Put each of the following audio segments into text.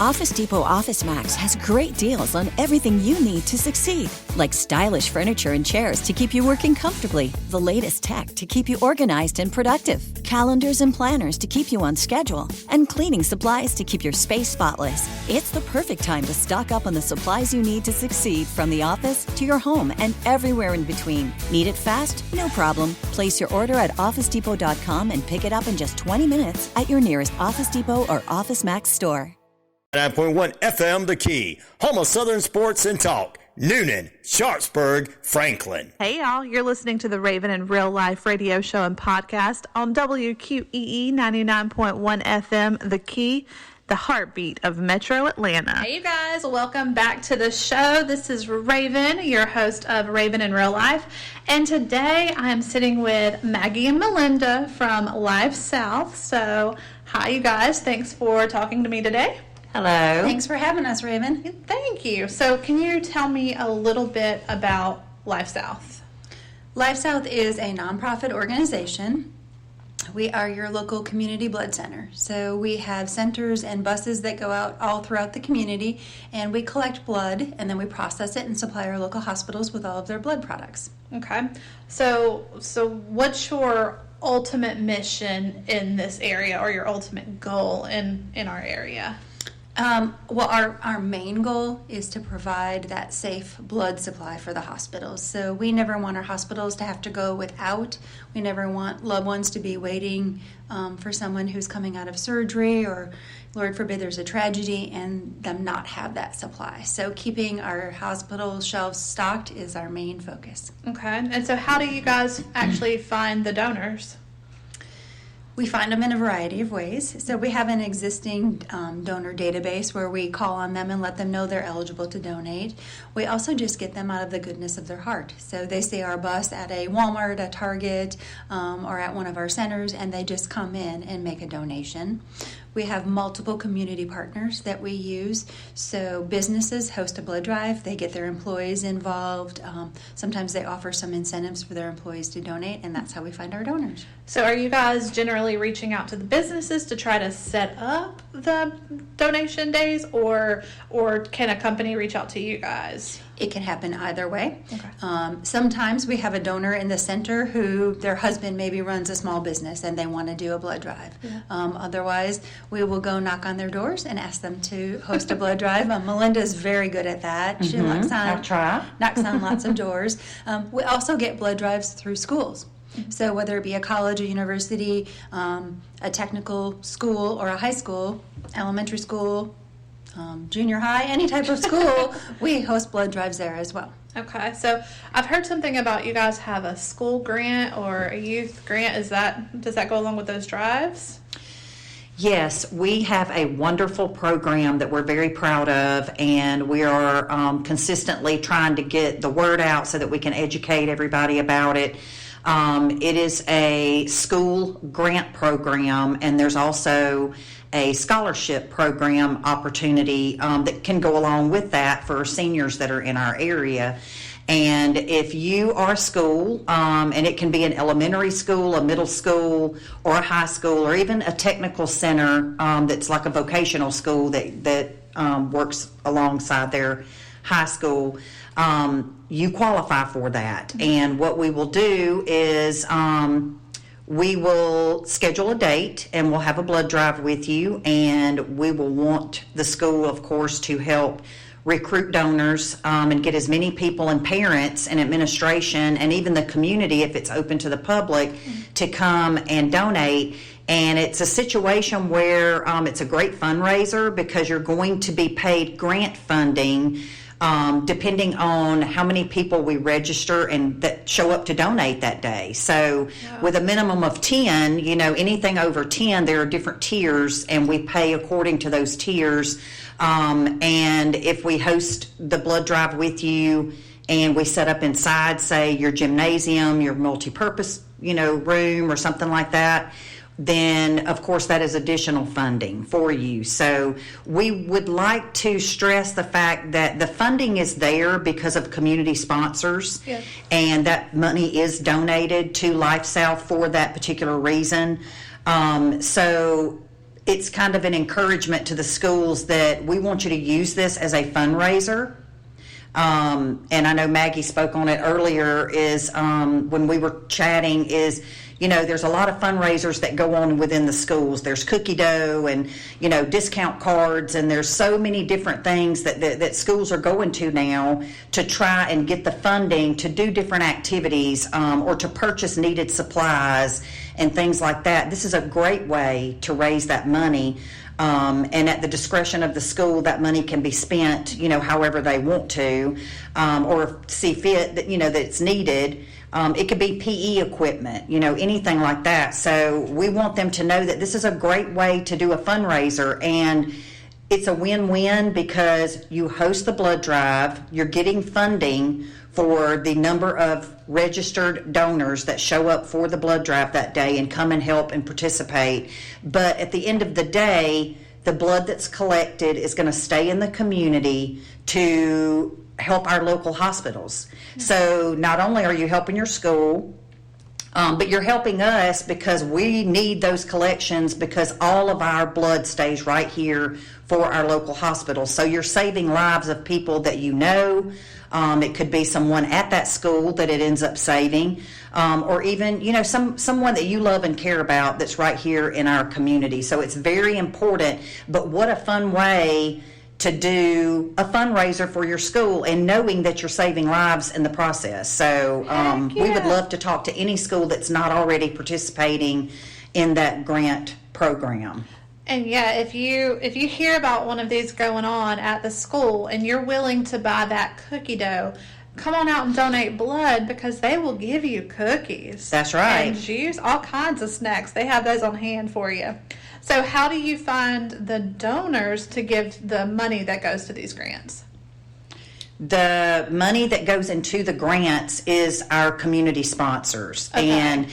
Office Depot Office Max has great deals on everything you need to succeed, like stylish furniture and chairs to keep you working comfortably, the latest tech to keep you organized and productive, calendars and planners to keep you on schedule, and cleaning supplies to keep your space spotless. It's the perfect time to stock up on the supplies you need to succeed, from the office to your home and everywhere in between. Need it fast? No problem. Place your order at OfficeDepot.com and pick it up in just 20 minutes at your nearest Office Depot or Office Max store. 9.1 FM, The Key, home of Southern sports and talk. Noonan, Sharpsburg, Franklin. Hey y'all, you're listening to the Raven in Real Life radio show and podcast on WQEE 99.1 FM, The Key, the heartbeat of Metro Atlanta. Hey you guys, welcome back to the show. This is Raven, your host of Raven in Real Life, and today I am sitting with Maggie and Melinda from Live South. So, hi you guys, thanks for talking to me today. Hello. Thanks for having us, Raven. Thank you. So can you tell me a little bit about Life South? Life South is a nonprofit organization. We are your local community blood center. So we have centers and buses that go out all throughout the community, and we collect blood, and then we process it and supply our local hospitals with all of their blood products. Okay. So what's your ultimate mission in this area, or your ultimate goal in our area? Well, our main goal is to provide that safe blood supply for the hospitals. So we never want our hospitals to have to go without. We never want loved ones to be waiting for someone who's coming out of surgery, or, Lord forbid, there's a tragedy and them not have that supply. So keeping our hospital shelves stocked is our main focus. Okay. And so how do you guys actually find the donors? We find them in a variety of ways. So we have an existing donor database where we call on them and let them know they're eligible to donate. We also just get them out of the goodness of their heart. So they see our bus at a Walmart, a Target, or at one of our centers, and they just come in and make a donation. We have multiple community partners that we use. So businesses host a blood drive. They get their employees involved. Sometimes they offer some incentives for their employees to donate, and that's how we find our donors. So are you guys generally reaching out to the businesses to try to set up the donation days, or can a company reach out to you guys? It can happen either way. Okay. Sometimes we have a donor in the center who their husband maybe runs a small business and they want to do a blood drive. Yeah. Otherwise, we will go knock on their doors and ask them to host a blood drive. Melinda's very good at that. She knocks on lots of doors. We also get blood drives through schools. So whether it be a college, a university, a technical school, or a high school, elementary school, junior high, any type of school, we host blood drives there as well. Okay, so I've heard something about you guys have a school grant or a youth grant. Does that go along with those drives? Yes, we have a wonderful program that we're very proud of, and we are consistently trying to get the word out so that we can educate everybody about it. It is a school grant program, and there's also a scholarship program opportunity that can go along with that for seniors that are in our area. And if you are a school, and it can be an elementary school, a middle school, or a high school, or even a technical center that's like a vocational school that works alongside their high school, you qualify for that. And what we will do is we will schedule a date, and we'll have a blood drive with you, and we will want the school, of course, to help recruit donors and get as many people and parents and administration and even the community, if it's open to the public, to come and donate. And it's a situation where it's a great fundraiser because you're going to be paid grant funding depending on how many people we register and that show up to donate that day. So with a minimum of 10, anything over 10, there are different tiers, and we pay according to those tiers. And if we host the blood drive with you and we set up inside, say, your gymnasium, your multi-purpose, room or something like that, then of course that is additional funding for you. So we would like to stress the fact that the funding is there because of community sponsors, and that money is donated to Life South for that particular reason. So it's kind of an encouragement to the schools that we want you to use this as a fundraiser. And I know Maggie spoke on it earlier, is when we were chatting, is, there's a lot of fundraisers that go on within the schools. There's cookie dough and, discount cards, and there's so many different things that schools are going to now to try and get the funding to do different activities or to purchase needed supplies and things like that. This is a great way to raise that money. And at the discretion of the school, that money can be spent, however they want to, or see fit that, that it's needed. It could be PE equipment, anything like that. So we want them to know that this is a great way to do a fundraiser, and it's a win-win because you host the blood drive, you're getting funding for the number of registered donors that show up for the blood drive that day and come and help and participate. But at the end of the day, the blood that's collected is going to stay in the community to help our local hospitals. So not only are you helping your school, but you're helping us because we need those collections, because all of our blood stays right here for our local hospitals. So you're saving lives of people that you know. It could be someone at that school that it ends up saving, or even, someone that you love and care about that's right here in our community. So it's very important, but what a fun way to do a fundraiser for your school and knowing that you're saving lives in the process. So we would love to talk to any school that's not already participating in that grant program. And yeah, if you hear about one of these going on at the school and you're willing to buy that cookie dough, come on out and donate blood, because they will give you cookies. That's right. And juice, all kinds of snacks. They have those on hand for you. So how do you find the donors to give the money that goes to these grants? The money that goes into the grants is our community sponsors. Okay. And,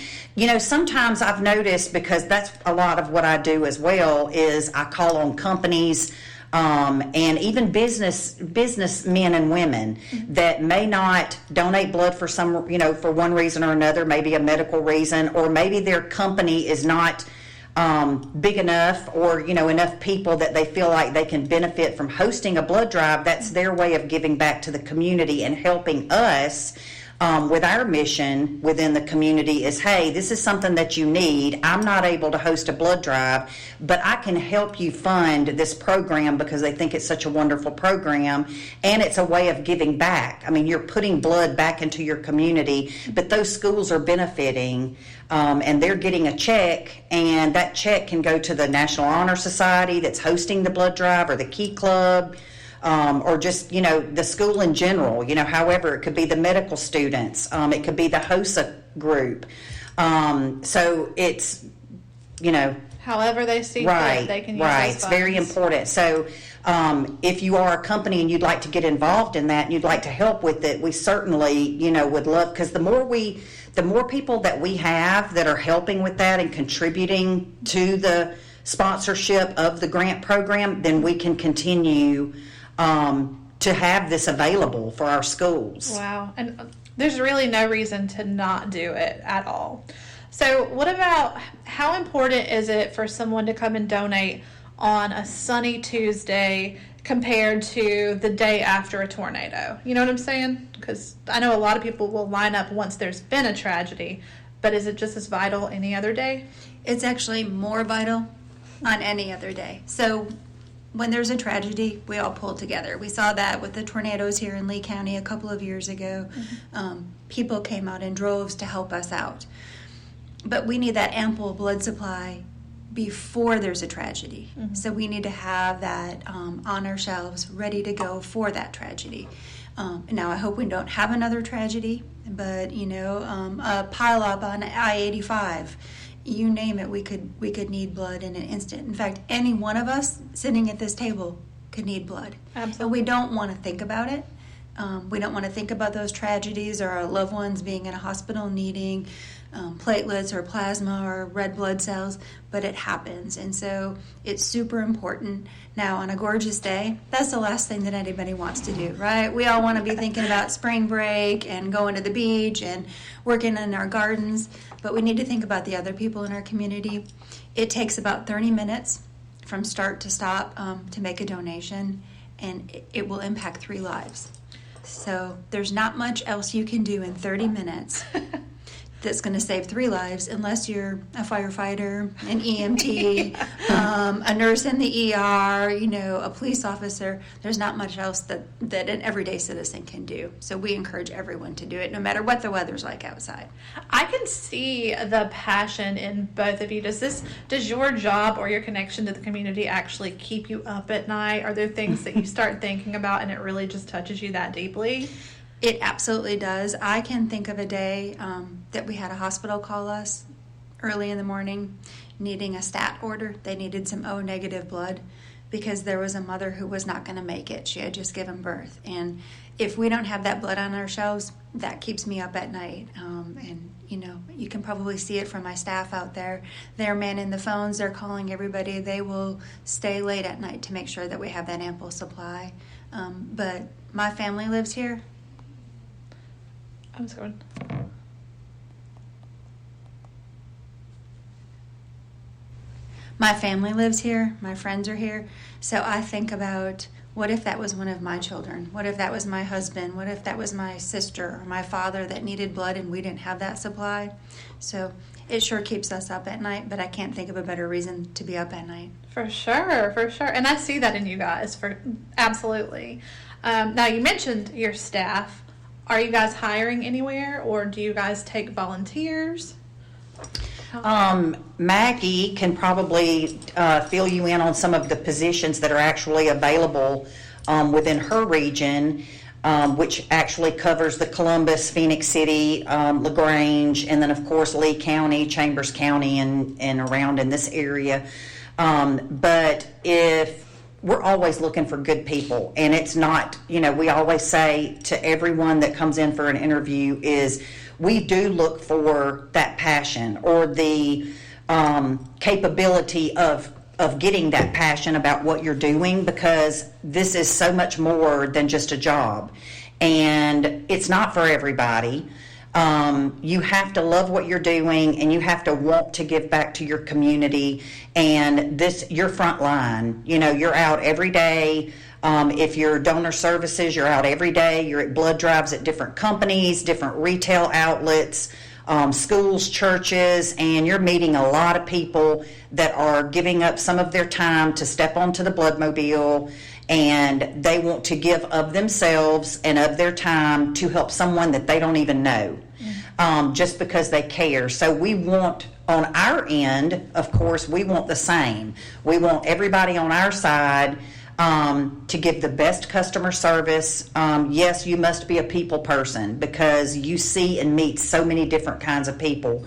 sometimes I've noticed, because that's a lot of what I do as well, is I call on companies and even businessmen and women that may not donate blood for some, for one reason or another, maybe a medical reason, or maybe their company is not big enough, or enough people that they feel like they can benefit from hosting a blood drive. That's their way of giving back to the community and helping us with our mission within the community. Is, hey, this is something that you need. I'm not able to host a blood drive, but I can help you fund this program because they think it's such a wonderful program, and it's a way of giving back. I mean, you're putting blood back into your community, but those schools are benefiting. And they're getting a check, and that check can go to the National Honor Society that's hosting the blood drive, or the Key Club, or just, the school in general. However, it could be the medical students. It could be the HOSA group. So it's, however they see fit, they can use those It's very important. So if you are a company and you'd like to get involved in that and you'd like to help with it, we certainly, would love, because the more people that we have that are helping with that and contributing to the sponsorship of the grant program, then we can continue to have this available for our schools. Wow. And there's really no reason to not do it at all. So what about, how important is it for someone to come and donate on a sunny Tuesday compared to the day after a tornado? You know what I'm saying? Because I know a lot of people will line up once there's been a tragedy, but is it just as vital any other day? It's actually more vital on any other day. So when there's a tragedy, we all pull together. We saw that with the tornadoes here in Lee County a couple of years ago. People came out in droves to help us out. But we need that ample blood supply before there's a tragedy. So we need to have that on our shelves ready to go for that tragedy. Now I hope we don't have another tragedy, but a pile up on I-85, you name it, we could need blood in an instant. In fact, any one of us sitting at this table could need blood. Absolutely. But we don't want to think about it. We don't want to think about those tragedies or our loved ones being in a hospital needing platelets or plasma or red blood cells, but it happens. And so it's super important. Now, on a gorgeous day, that's the last thing that anybody wants to do, right? We all want to be thinking about spring break and going to the beach and working in our gardens, but we need to think about the other people in our community. It takes about 30 minutes from start to stop to make a donation, and it will impact 3 lives. So there's not much else you can do in 30 minutes that's going to save 3 lives, unless you're a firefighter, an EMT, a nurse in the ER, a police officer. There's not much else that an everyday citizen can do. So we encourage everyone to do it, no matter what the weather's like outside. I can see the passion in both of you. Does your job or your connection to the community actually keep you up at night? Are there things that you start thinking about and it really just touches you that deeply? It absolutely does. I can think of a day that we had a hospital call us early in the morning needing a stat order. They needed some O negative blood because there was a mother who was not going to make it. She had just given birth. And if we don't have that blood on our shelves, that keeps me up at night. And you can probably see it from my staff out there. They're manning the phones. They're calling everybody. They will stay late at night to make sure that we have that ample supply. But my family lives here. I'm sorry. My family lives here. My friends are here. So I think about, what if that was one of my children? What if that was my husband? What if that was my sister or my father that needed blood and we didn't have that supply? So it sure keeps us up at night, but I can't think of a better reason to be up at night. For sure. And I see that in you guys, absolutely. Now, you mentioned your staff. Are you guys hiring anywhere, or do you guys take volunteers? Maggie can probably fill you in on some of the positions that are actually available within her region, which actually covers the Columbus, Phoenix City, LaGrange, and then of course Lee County, Chambers County, and around in this area. But if we're always looking for good people, and it's not, we always say to everyone that comes in for an interview is we do look for that passion or the capability of getting that passion about what you're doing, because this is so much more than just a job, and it's not for everybody. You have to love what you're doing, and you have to want to give back to your community. And your front line, you're out every day. If you're donor services, you're out every day. You're at blood drives at different companies, different retail outlets, schools, churches, and you're meeting a lot of people that are giving up some of their time to step onto the Bloodmobile, and they want to give of themselves and of their time to help someone that they don't even know, just because they care. So we want, on our end, of course, we want the same. We want everybody on our side to give the best customer service. Yes, you must be a people person because you see and meet so many different kinds of people.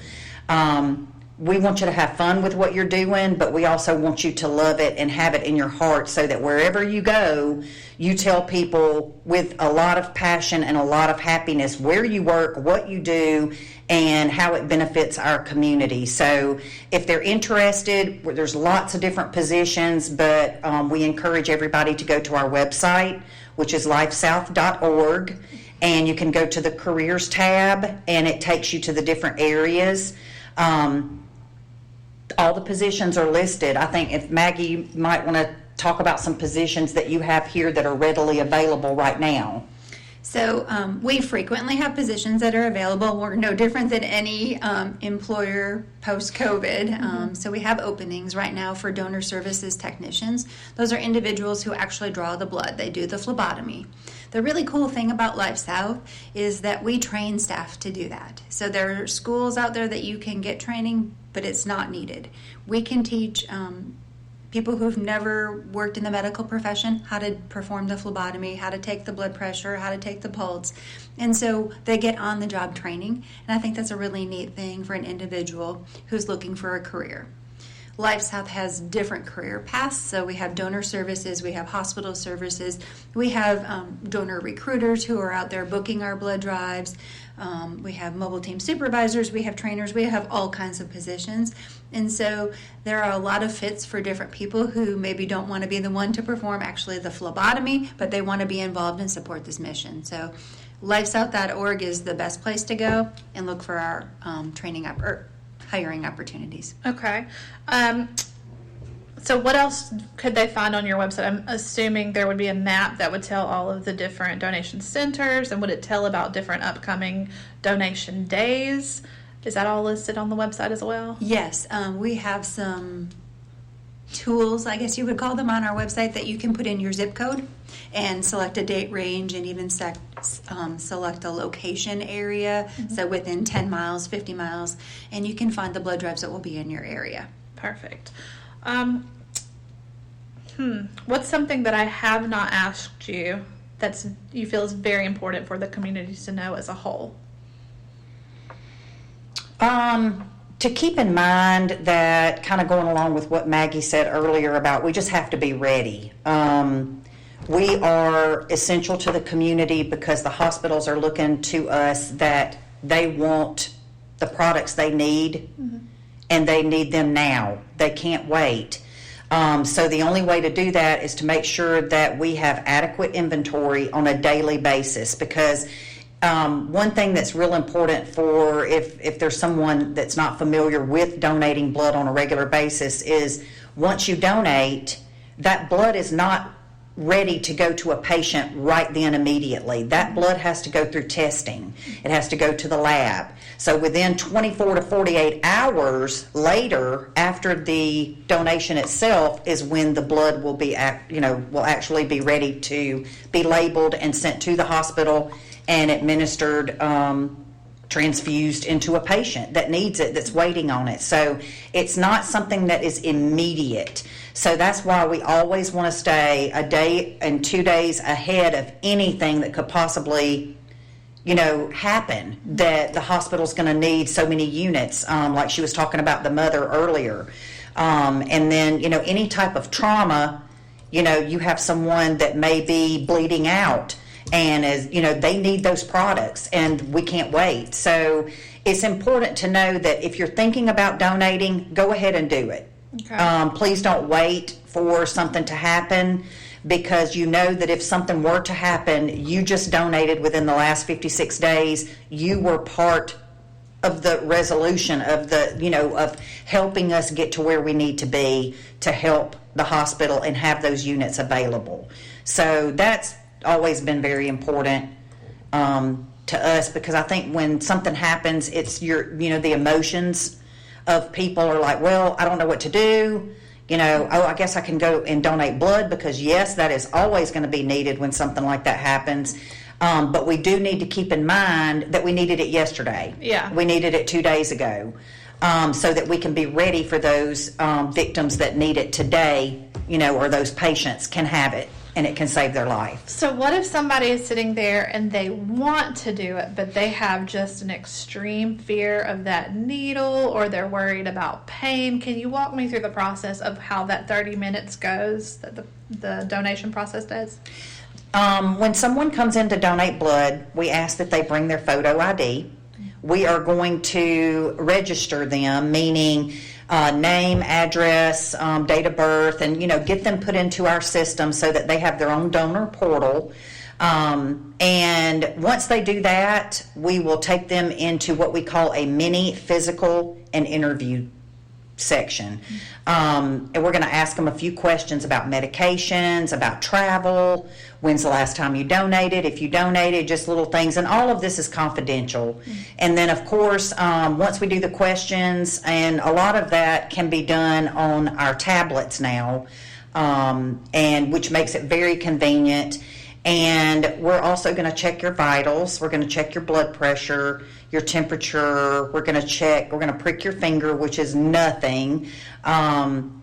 We want you to have fun with what you're doing, but we also want you to love it and have it in your heart so that wherever you go, you tell people with a lot of passion and a lot of happiness where you work, what you do, and how it benefits our community. So if they're interested, there's lots of different positions, but we encourage everybody to go to our website, which is lifesouth.org, and you can go to the careers tab, and it takes you to the different areas. All the positions are listed. I think if Maggie, you might want to talk about some positions that you have here that are readily available right now. So we frequently have positions that are available. We're no different than any employer post-COVID. So we have openings right now for donor services technicians. Those are individuals who actually draw the blood. They do the phlebotomy. The really cool thing about Life South is that we train staff to do that. So there are schools out there that you can get training, but it's not needed. We can teach people who've never worked in the medical profession how to perform the phlebotomy, how to take the blood pressure, how to take the pulse. And so they get on-the-job training, and I think that's a really neat thing for an individual who's looking for a career. Life South has different career paths, so we have donor services, we have hospital services, we have donor recruiters who are out there booking our blood drives, we have mobile team supervisors, we have trainers, we have all kinds of positions. And so there are a lot of fits for different people who maybe don't want to be the one to perform actually the phlebotomy, but they want to be involved and support this mission. So lifesouth.org is the best place to go and look for our hiring opportunities. Okay. So what else could they find on your website? I'm assuming there would be a map that would tell all of the different donation centers, and would it tell about different upcoming donation days? Is that all listed on the website as well? Yes, we have some tools, I guess you would call them, on our website that you can put in your zip code and select a date range and even select a location area, so within 10 miles, 50 miles, and you can find the blood drives that will be in your area. Perfect. What's something that I have not asked you that's you feel is very important for the community to know as a whole? To keep in mind that, kind of going along with what Maggie said earlier about, we just have to be ready. We are essential to the community because the hospitals are looking to us that they want the products they need, and they need them now. They can't wait. So the only way to do that is to make sure that we have adequate inventory on a daily basis, because one thing that's real important for if there's someone that's not familiar with donating blood on a regular basis is once you donate, that blood is not ready to go to a patient right then immediately. That blood has to go through testing. It has to go to the lab. So within 24 to 48 hours later, after the donation itself, is when the blood will be, will actually be ready to be labeled and sent to the hospital and administered, transfused into a patient that needs it, that's waiting on it. So it's not something that is immediate. So that's why we always want to stay a day and 2 days ahead of anything that could possibly, happen, that the hospital's going to need so many units, like she was talking about the mother earlier. And then, any type of trauma, you have someone that may be bleeding out, and they need those products, and we can't wait. So it's important to know that if you're thinking about donating, go ahead and do it. Okay. Please don't wait for something to happen, because you know that if something were to happen, you just donated within the last 56 days, you were part of the resolution of of helping us get to where we need to be to help the hospital and have those units available. So that's always been very important to us, because I think when something happens, it's the emotions of people are like, well, I don't know what to do. I guess I can go and donate blood, because yes, that is always going to be needed when something like that happens. But we do need to keep in mind that we needed it yesterday. Yeah. We needed it 2 days ago, so that we can be ready for those victims that need it today, or those patients can have it and it can save their life. So what if somebody is sitting there and they want to do it, but they have just an extreme fear of that needle, or they're worried about pain? Can you walk me through the process of how that 30 minutes goes, that the donation process does? When someone comes in to donate blood, we ask that they bring their photo ID. We are going to register them, meaning name, address, date of birth, and get them put into our system so that they have their own donor portal. And once they do that, we will take them into what we call a mini physical and interview section. And we're going to ask them a few questions about medications, about travel, when's the last time you donated, if you donated, just little things. And all of this is confidential. And then, of course, once we do the questions, and a lot of that can be done on our tablets now, and which makes it very convenient. And we're also going to check your vitals. We're going to check your blood pressure, your temperature. We're going to prick your finger, which is nothing. And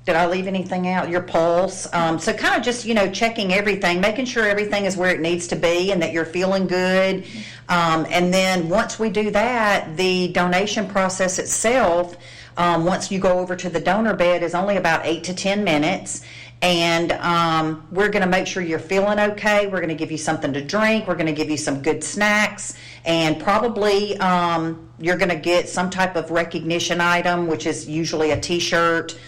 did I leave anything out? Your pulse. So kind of just, checking everything, making sure everything is where it needs to be and that you're feeling good. And then once we do that, the donation process itself, once you go over to the donor bed, is only about 8 to 10 minutes. And we're going to make sure you're feeling okay. We're going to give you something to drink. We're going to give you some good snacks. And probably you're going to get some type of recognition item, which is usually a T-shirt.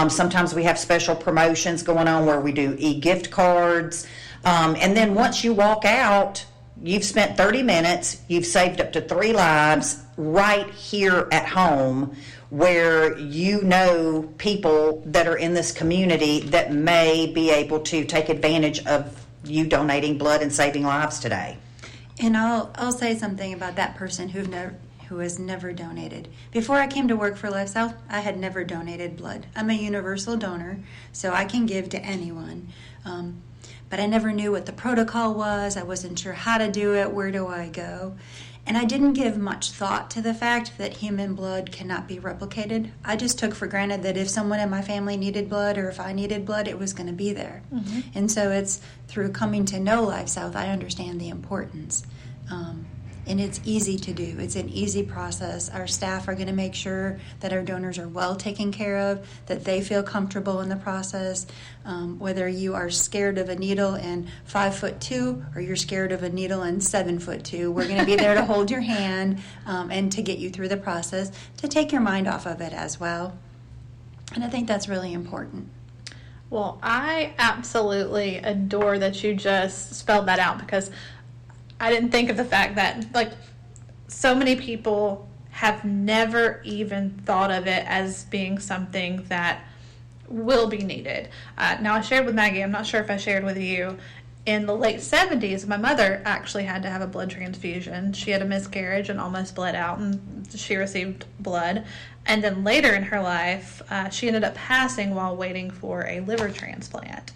Sometimes we have special promotions going on where we do e-gift cards. And then once you walk out, you've spent 30 minutes. You've saved up to 3 lives right here at home, where you know people that are in this community that may be able to take advantage of you donating blood and saving lives today. And I'll say something about that person who has never donated. Before I came to work for Life South, I had never donated blood. I'm a universal donor, so I can give to anyone. But I never knew what the protocol was. I wasn't sure how to do it. Where do I go? And I didn't give much thought to the fact that human blood cannot be replicated. I just took for granted that if someone in my family needed blood or if I needed blood, it was going to be there. Mm-hmm. And so it's through coming to know Life South, I understand the importance. And it's easy to do. It's an easy process. Our staff are going to make sure that our donors are well taken care of, that they feel comfortable in the process. Whether you are scared of a needle and 5'2" or you're scared of a needle and 7'2", we're going to be there to hold your hand and to get you through the process, to take your mind off of it as well. And I think that's really important. Well, I absolutely adore that you just spelled that out, because I didn't think of the fact that, like, so many people have never even thought of it as being something that will be needed. Now, I shared with Maggie, I'm not sure if I shared with you, in the late 70s, my mother actually had to have a blood transfusion. She had a miscarriage and almost bled out, and she received blood. And then later in her life, she ended up passing while waiting for a liver transplant.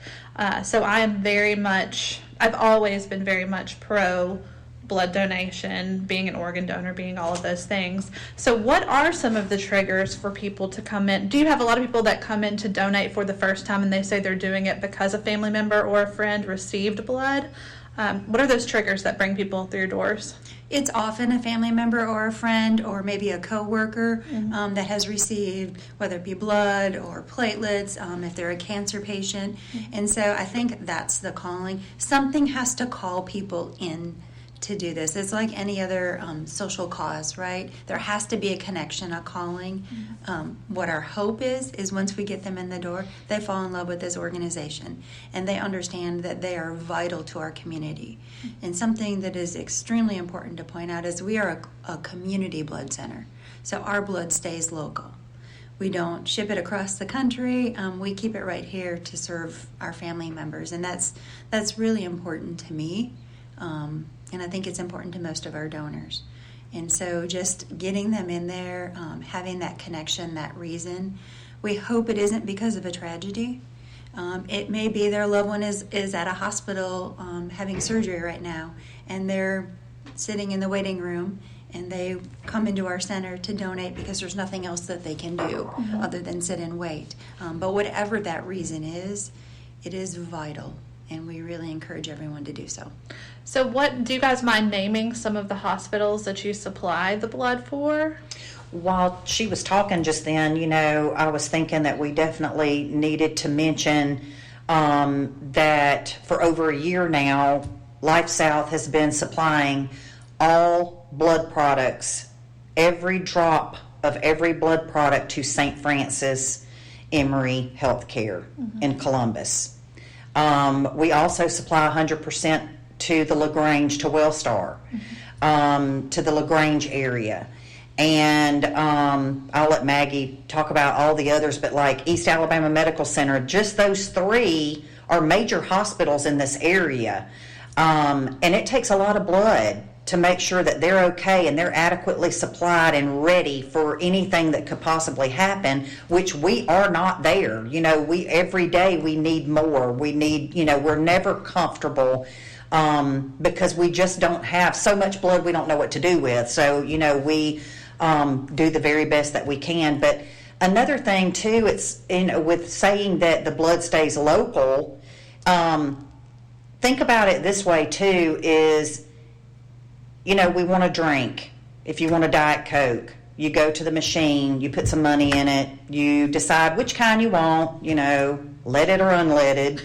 So I've always been very much pro blood donation, being an organ donor, being all of those things. So what are some of the triggers for people to come in? Do you have a lot of people that come in to donate for the first time and they say they're doing it because a family member or a friend received blood? What are those triggers that bring people through your doors? It's often a family member or a friend or maybe a coworker that has received, whether it be blood or platelets, if they're a cancer patient. And so I think that's the calling. Something has to call people in to do this. It's like any other social cause, right? There has to be a connection, a calling. What our hope is once we get them in the door, they fall in love with this organization and they understand that they are vital to our community. And something that is extremely important to point out is we are a community blood center. So our blood stays local. We don't ship it across the country. We keep it right here to serve our family members. And that's really important to me. And I think it's important to most of our donors. And so just getting them in there, having that connection, that reason. We hope it isn't because of a tragedy. It may be their loved one is at a hospital having surgery right now, and they're sitting in the waiting room, and they come into our center to donate because there's nothing else that they can do other than sit and wait. But whatever that reason is, it is vital, and we really encourage everyone to do so. So do you guys mind naming some of the hospitals that you supply the blood for? While she was talking just then, I was thinking that we definitely needed to mention that for over a year now, Life South has been supplying all blood products, every drop of every blood product to St. Francis Emory Healthcare in Columbus. We also supply 100% to the LaGrange, to Wellstar, to the LaGrange area. And I'll let Maggie talk about all the others, but like East Alabama Medical Center, just those three are major hospitals in this area. And it takes a lot of blood to make sure that they're okay and they're adequately supplied and ready for anything that could possibly happen, which we are not there. Every day we need more. We need, we're never comfortable because we just don't have so much blood we don't know what to do with. So, we do the very best that we can. But another thing, too, it's with saying that the blood stays local, think about it this way, too, is, we want a drink. If you want a Diet Coke, you go to the machine, you put some money in it, you decide which kind you want, leaded or unleaded.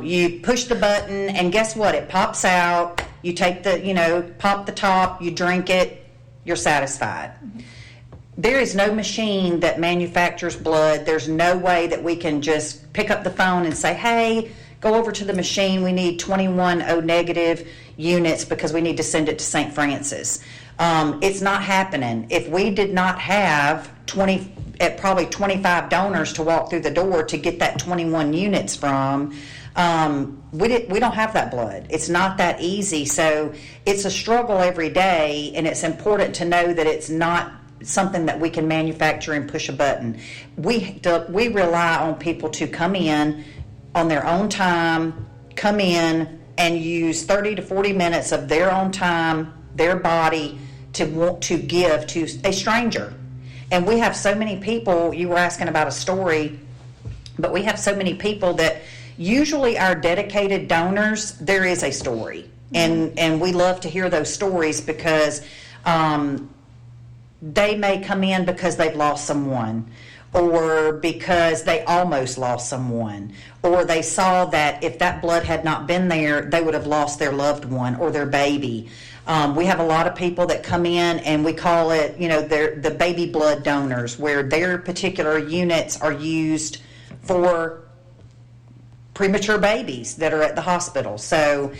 You push the button, and guess what? It pops out. You take pop the top, you drink it, you're satisfied. There is no machine that manufactures blood. There's no way that we can just pick up the phone and say, hey, go over to the machine. We need 21 O negative units because we need to send it to St. Francis. It's not happening. If we did not have probably 25 donors to walk through the door to get that 21 units from. We don't have that blood. It's not that easy. So it's a struggle every day, and it's important to know that it's not something that we can manufacture and push a button. We rely on people to come in on their own time, come in and use 30 to 40 minutes of their own time, their body, to want to give to a stranger. And we have so many people, you were asking about a story, but we have so many people that usually our dedicated donors, there is a story. And we love to hear those stories because they may come in because they've lost someone, or because they almost lost someone, or they saw that if that blood had not been there, they would have lost their loved one or their baby. We have a lot of people that come in, and we call it, they're the baby blood donors, where their particular units are used for premature babies that are at the hospital. So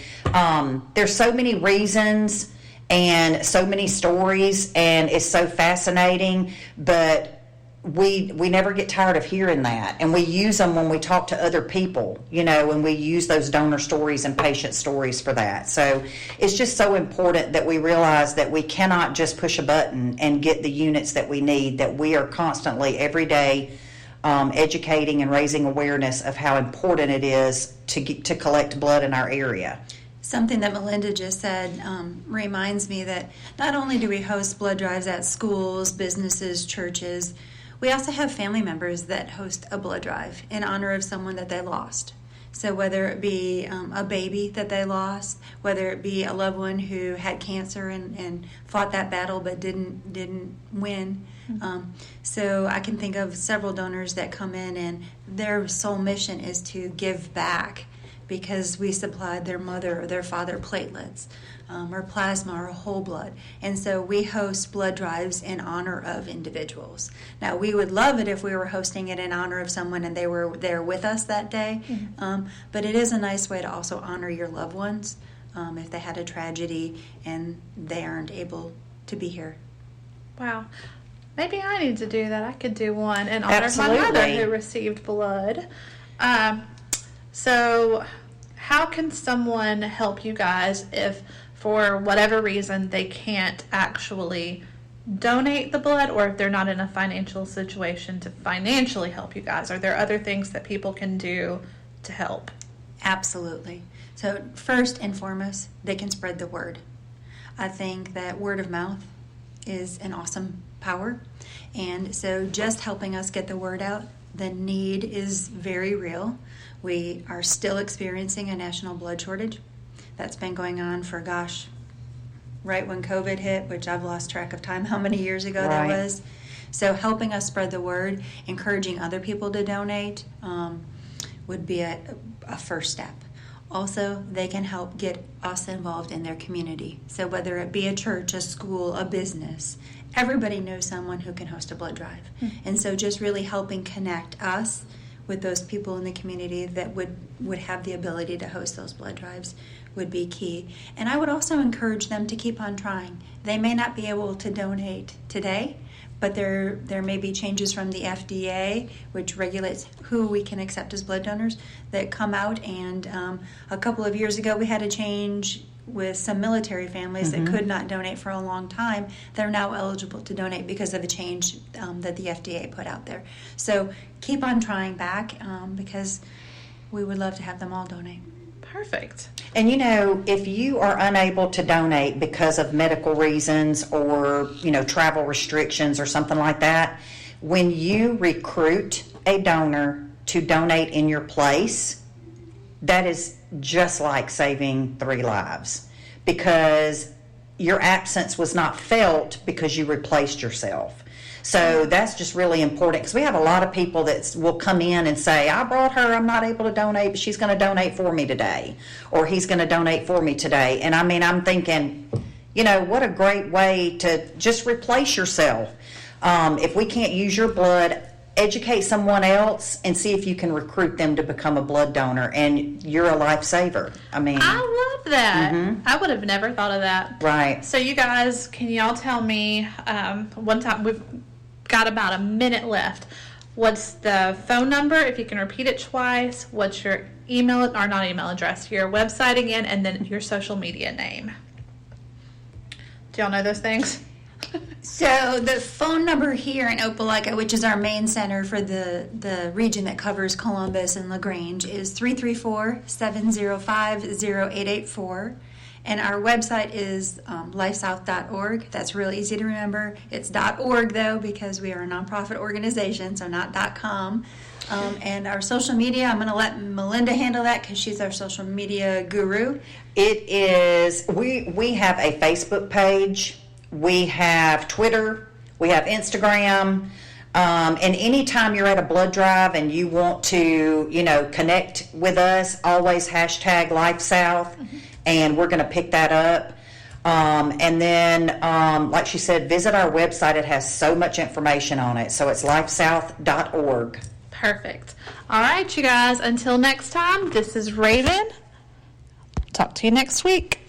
there's so many reasons and so many stories, and it's so fascinating, but we never get tired of hearing that, and we use them when we talk to other people, and we use those donor stories and patient stories for that. So it's just so important that we realize that we cannot just push a button and get the units that we need, that we are constantly every day educating and raising awareness of how important it is to collect blood in our area. Something that Melinda just said reminds me that not only do we host blood drives at schools, businesses, churches, we also have family members that host a blood drive in honor of someone that they lost. So whether it be a baby that they lost, whether it be a loved one who had cancer and fought that battle but didn't win. So I can think of several donors that come in and their sole mission is to give back, because we supplied their mother or their father platelets or plasma or whole blood. And so we host blood drives in honor of individuals. Now, we would love it if we were hosting it in honor of someone and they were there with us that day, but it is a nice way to also honor your loved ones if they had a tragedy and they aren't able to be here. Wow. Maybe I need to do that. I could do one in honor Absolutely. of my mother who received blood. So how can someone help you guys if, for whatever reason, they can't actually donate the blood, or if they're not in a financial situation to financially help you guys? Are there other things that people can do to help? Absolutely. So first and foremost, they can spread the word. I think that word of mouth is an awesome power. And so just helping us get the word out, the need is very real. We are still experiencing a national blood shortage. That's been going on for, right when COVID hit, which I've lost track of time how many years ago that was. So helping us spread the word, encouraging other people to donate would be a first step. Also, they can help get us involved in their community. So whether it be a church, a school, a business, everybody knows someone who can host a blood drive. And so just really helping connect us with those people in the community that would have the ability to host those blood drives would be key. And I would also encourage them to keep on trying. They may not be able to donate today, but there may be changes from the FDA, which regulates who we can accept as blood donors, that come out. And a couple of years ago, we had a change with some military families that could not donate for a long time. They're now eligible to donate because of a change that the FDA put out there. So keep on trying back because we would love to have them all donate. Perfect. And if you are unable to donate because of medical reasons or, travel restrictions or something like that, when you recruit a donor to donate in your place, that is just like saving 3 lives, because your absence was not felt because you replaced yourself. So that's just really important, because we have a lot of people that will come in and say, I brought her, I'm not able to donate, but she's going to donate for me today, or he's going to donate for me today. And I'm thinking, what a great way to just replace yourself. If we can't use your blood, educate someone else and see if you can recruit them to become a blood donor, and you're a lifesaver. I love that. I would have never thought of that. Right. So you guys, can y'all tell me, one time we've got about a minute left. What's the phone number, if you can repeat it twice? What's your email, or not email address, your website again, and then your social media name? Do y'all know those things? So the phone number here in Opelika, which is our main center for the region that covers Columbus and LaGrange, is 334-705-0884. And our website is lifesouth.org. That's real easy to remember. It's .org, though, because we are a nonprofit organization, so not .com. And our social media, I'm going to let Melinda handle that because she's our social media guru. It is, we have a Facebook page, we have Twitter, we have Instagram, and anytime you're at a blood drive and you want to, connect with us, always hashtag LifeSouth, and we're going to pick that up. And then, like she said, visit our website. It has so much information on it. So it's lifesouth.org. Perfect. All right, you guys, until next time, this is Raven. Talk to you next week.